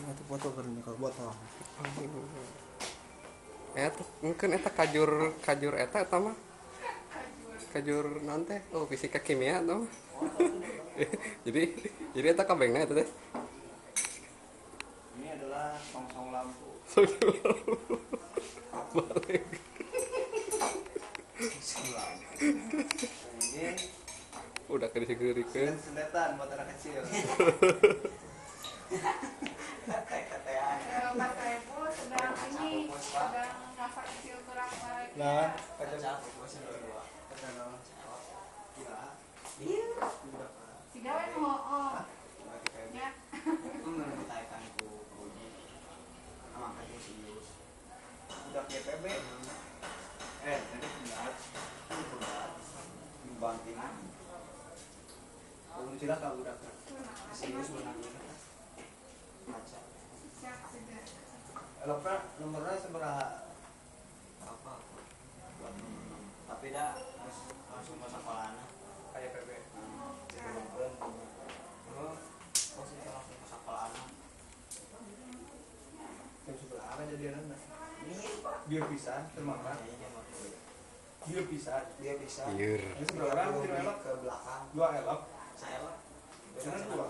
Itu foto kan kalau botol. Eta mungkin eta kajur eta mah kajur nanti fisika kimia tuh. jadi jadi eta kabengna eta teh. Ini adalah song-song lampu. Balik. Song lampu. Ini Udah kedisi-kedikeun. sedetan buat anak kecil. Mas Saiful sedang masak kecil kurang lagi. Nah, kaca fokusnya dua. Kaca Si gawe mau ya. Udah PPB. Tadi benar. Bantingan. Kalau cilaka udah kan. Serius benar. Kaca. Eloknya nomornya seberapa? Apa? Buat nomor 6. Tapi dah langsung ke sekolahnya. Kayak PB. Posisi langsung ke sekolahnya. Jam sebelah apa jadi anak? Dia bisa termakan. Dia bisa. Ieur. Ini seberapa orang? Elok ke belakang. 2 elok. Saya lah. Jangan 2.